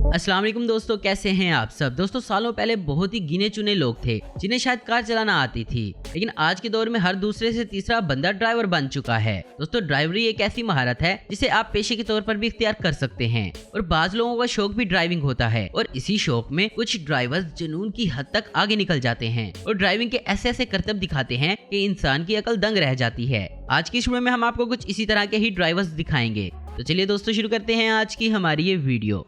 अस्सलाम वालेकुम दोस्तों, कैसे हैं आप सब। दोस्तों सालों पहले बहुत ही गिने चुने लोग थे जिन्हें शायद कार चलाना आती थी, लेकिन आज के दौर में हर दूसरे से तीसरा बंदा ड्राइवर बन चुका है। दोस्तों ड्राइवरी एक ऐसी महारत है जिसे आप पेशे के तौर पर भी इख्तियार कर सकते हैं और बाज लोगों का शौक भी ड्राइविंग होता है और इसी शौक में कुछ ड्राइवर्स जुनून की हद तक आगे निकल जाते हैं और ड्राइविंग के ऐसे ऐसे करतब दिखाते हैं कि इंसान की अकल दंग रह जाती है। आज की इस वीडियो में हम आपको कुछ इसी तरह के ही ड्राइवर्स दिखाएंगे। तो चलिए दोस्तों शुरू करते हैं आज की हमारी ये video.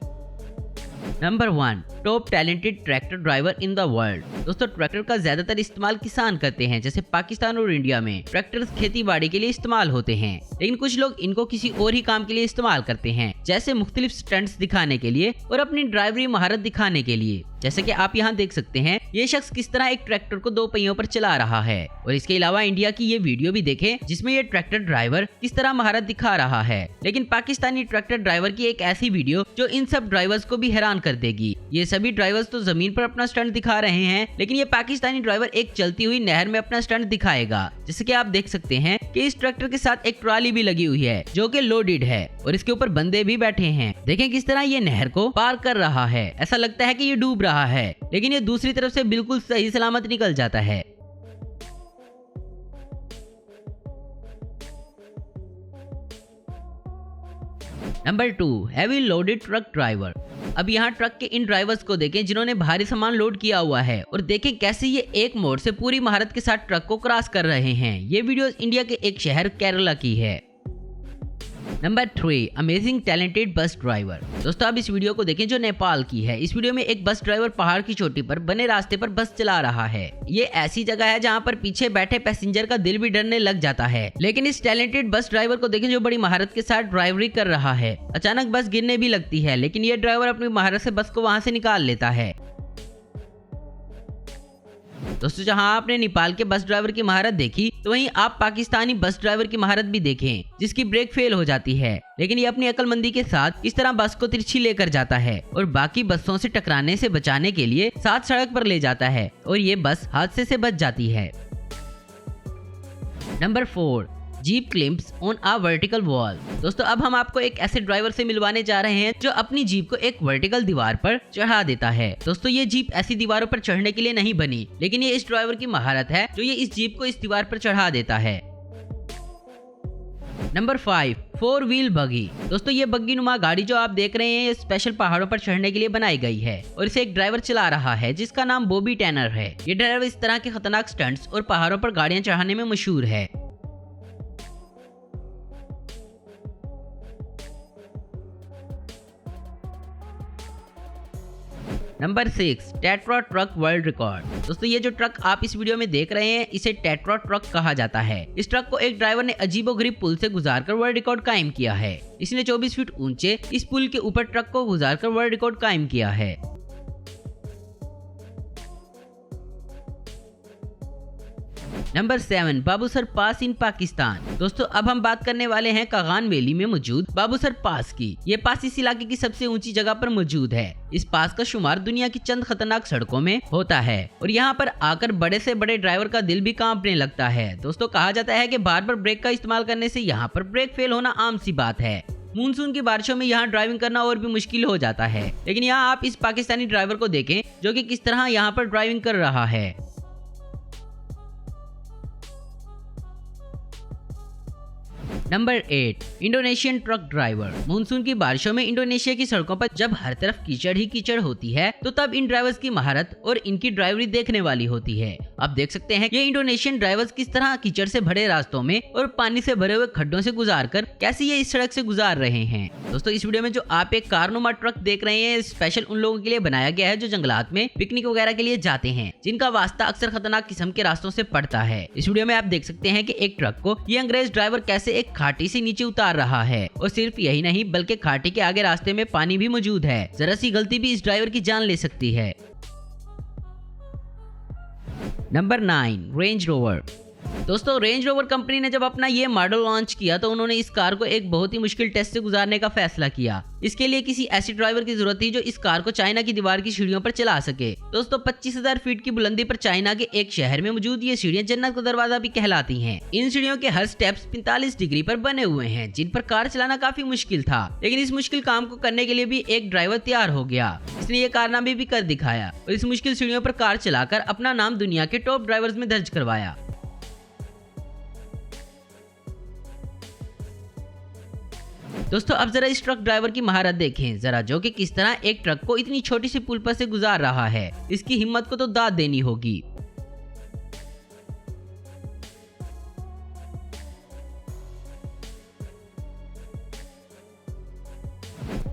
Number 1, top talented tractor driver in the world. दोस्तों ट्रैक्टर का ज्यादातर इस्तेमाल किसान करते हैं, जैसे पाकिस्तान और इंडिया में ट्रैक्टर्स खेती बाड़ी के लिए इस्तेमाल होते हैं, लेकिन कुछ लोग इनको किसी और ही काम के लिए इस्तेमाल करते हैं, जैसे मुख्तलिफ स्टंट्स दिखाने के लिए और अपनी ड्राइवरी महारत दिखाने के लिए। जैसे कि आप यहाँ देख सकते हैं ये शख्स किस तरह एक ट्रैक्टर को 2 पहियों पर चला रहा है। और इसके अलावा इंडिया की ये वीडियो भी देखें जिसमें ये ट्रैक्टर ड्राइवर किस तरह महारत दिखा रहा है। लेकिन पाकिस्तानी ट्रैक्टर ड्राइवर की एक ऐसी वीडियो जो इन सब ड्राइवर्स को भी हैरान कर देगी। ये सभी ड्राइवर्स तो जमीन पर अपना स्टंट दिखा रहे हैं, लेकिन ये पाकिस्तानी ड्राइवर एक चलती हुई नहर में अपना स्टंट दिखाएगा। जैसे कि आप देख सकते हैं कि इस ट्रैक्टर के साथ एक ट्रॉली भी लगी हुई है जो कि लोडेड है और इसके ऊपर बंदे भी बैठे हैं। देखें किस तरह ये नहर को पार कर रहा है। ऐसा लगता है कि ये डूब रहा है, लेकिन ये दूसरी तरफ से बिल्कुल सही सलामत निकल जाता है। Number 2, heavy loaded truck driver. अब यहाँ ट्रक के इन ड्राइवर्स को देखें जिन्होंने भारी सामान लोड किया हुआ है और देखें कैसे ये एक मोड़ से पूरी महारत के साथ ट्रक को क्रॉस कर रहे हैं। ये वीडियो इंडिया के एक शहर केरला की है। Number 3, amazing talented bus driver. दोस्तों आप इस वीडियो को देखें जो नेपाल की है। इस वीडियो में एक बस ड्राइवर पहाड़ की चोटी पर बने रास्ते पर बस चला रहा है। ये ऐसी जगह है जहां पर पीछे बैठे पैसेंजर का दिल भी डरने लग जाता है, लेकिन इस टैलेंटेड बस ड्राइवर को देखें जो बड़ी महारत के साथ ड्राइवरी कर रहा है। अचानक बस गिरने भी लगती है, लेकिन ये ड्राइवर अपनी महारत से बस को वहां से निकाल लेता है। दोस्तों जहां आपने नेपाल के बस ड्राइवर की महारत देखी, तो वहीं आप पाकिस्तानी बस ड्राइवर की महारत भी देखें जिसकी ब्रेक फेल हो जाती है, लेकिन ये अपनी अक्लमंदी के साथ इस तरह बस को तिरछी लेकर जाता है और बाकी बसों से टकराने से बचाने के लिए साथ सड़क पर ले जाता है और ये बस हादसे से बच जाती है। Number 4, jeep climbs on a vertical wall. दोस्तों अब हम आपको एक ऐसे ड्राइवर से मिलवाने जा रहे हैं जो अपनी जीप को एक वर्टिकल दीवार पर चढ़ा देता है। दोस्तों ये जीप ऐसी दीवारों पर चढ़ने के लिए नहीं बनी, लेकिन ये इस ड्राइवर की महारत है जो ये इस जीप को इस दीवार पर चढ़ा देता है। नंबर 5, 4 व्हील बग्गी। दोस्तों ये बग्गी नुमा गाड़ी जो आप देख रहे हैं ये स्पेशल पहाड़ों पर चढ़ने के लिए बनाई गई है और इसे एक ड्राइवर चला रहा है जिसका नाम बॉबी टैनर है। ये ड्राइवर इस तरह के खतरनाक स्टंट्स और पहाड़ों पर गाड़ियां चढ़ाने में मशहूर है। Number 6, tetra truck world record. दोस्तों ये जो ट्रक आप इस वीडियो में देख रहे हैं इसे टेट्रा ट्रक कहा जाता है। इस ट्रक को एक ड्राइवर ने अजीबोगरीब पुल से गुजारकर वर्ल्ड रिकॉर्ड कायम किया है। इसने 24 फीट ऊंचे इस पुल के ऊपर ट्रक को गुजारकर वर्ल्ड रिकॉर्ड कायम किया है। नंबर 7, बाबूसर पास इन पाकिस्तान। दोस्तों अब हम बात करने वाले हैं कागान वैली में मौजूद बाबूसर पास की। ये पास इस इलाके की सबसे ऊंची जगह पर मौजूद है। इस पास का शुमार दुनिया की चंद खतरनाक सड़कों में होता है और यहाँ पर आकर बड़े से बड़े ड्राइवर का दिल भी कांपने लगता है। दोस्तों कहा जाता है कि बार बार ब्रेक का इस्तेमाल करने से यहाँ पर ब्रेक फेल होना आम सी बात है। मानसून की बारिशों में यहाँ ड्राइविंग करना और भी मुश्किल हो जाता है, लेकिन यहाँ आप इस पाकिस्तानी ड्राइवर को देखें जो कि किस तरह यहाँ पर ड्राइविंग कर रहा है। Number 8, Indonesian truck driver. Monsoon की बारिशों में इंडोनेशिया की सड़कों पर जब हर तरफ कीचड़ ही कीचड़ होती है तो तब इन ड्राइवर्स की महारत और इनकी ड्राइवरी देखने वाली होती है। आप देख सकते हैं ये इंडोनेशियन ड्राइवर्स किस तरह कीचड़ से भरे रास्तों में और पानी से भरे हुए खड्डों से गुजारकर कैसे ये इस सड़क से गुजार रहे हैं। दोस्तों इस वीडियो में जो आप एक कारनुमा ट्रक देख रहे हैं स्पेशल उन लोगों के लिए बनाया गया है जो जंगलात में पिकनिक वगैरह के लिए जाते हैं, जिनका वास्ता अक्सर खतरनाक किस्म के रास्तों से पड़ता है। इस वीडियो में आप देख सकते हैं कि एक ट्रक को ये अंग्रेज ड्राइवर कैसे एक खाटी से नीचे उतार रहा है और सिर्फ यही नहीं बल्कि खाटी के आगे रास्ते में पानी भी मौजूद है। जरा सी गलती भी इस ड्राइवर की जान ले सकती है। Number 9, range rover. दोस्तों रेंज रोवर कंपनी ने जब अपना ये मॉडल लॉन्च किया तो उन्होंने इस कार को एक बहुत ही मुश्किल टेस्ट से गुजारने का फैसला किया। इसके लिए किसी ऐसी ड्राइवर की जरूरत थी जो इस कार को चाइना की दीवार की सीढ़ियों पर चला सके। दोस्तों 25,000 फीट की बुलंदी पर चाइना के एक शहर में मौजूद ये सीढ़ियां जन्नत का दरवाजा भी कहलाती हैं। इन सीढ़ियों के हर स्टेप्स 45 डिग्री पर बने हुए हैं, जिन पर कार चलाना काफी मुश्किल था, लेकिन इस मुश्किल काम को करने के लिए भी एक ड्राइवर तैयार हो गया। इसने ये कारनामे भी कर दिखाया और इस मुश्किल सीढ़ियों पर कार चलाकर अपना नाम दुनिया के टॉप ड्राइवर्स में दर्ज करवाया। दोस्तों अब जरा इस ट्रक ड्राइवर की महारत देखें जरा, जो कि किस तरह एक ट्रक को इतनी छोटी सी पुल पर से गुजार रहा है। इसकी हिम्मत को तो दाद देनी होगी।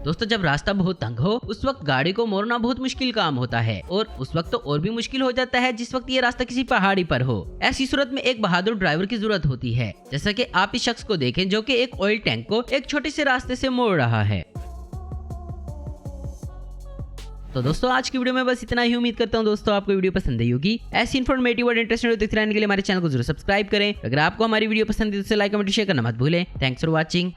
दोस्तों जब रास्ता बहुत तंग हो उस वक्त गाड़ी को मोड़ना बहुत मुश्किल काम होता है, और उस वक्त तो और भी मुश्किल हो जाता है जिस वक्त ये रास्ता किसी पहाड़ी पर हो। ऐसी सूरत में एक बहादुर ड्राइवर की जरूरत होती है, जैसा कि आप इस शख्स को देखें जो कि एक ऑयल टैंक को एक छोटे से रास्ते से मोड़ रहा है। तो दोस्तों आज की वीडियो में बस इतना ही। उम्मीद करता हूँ दोस्तों आपको वीडियो पसंद आई होगी। ऐसी इन्फॉर्मेटिव और इंटरेस्टिंग वीडियो देखते रहने के लिए हमारे चैनल को जरूर सब्सक्राइब करें। अगर आपको हमारी वीडियो पसंद है तो लाइक कमेंट शेयर करना मत भूलें। Thanks for watching.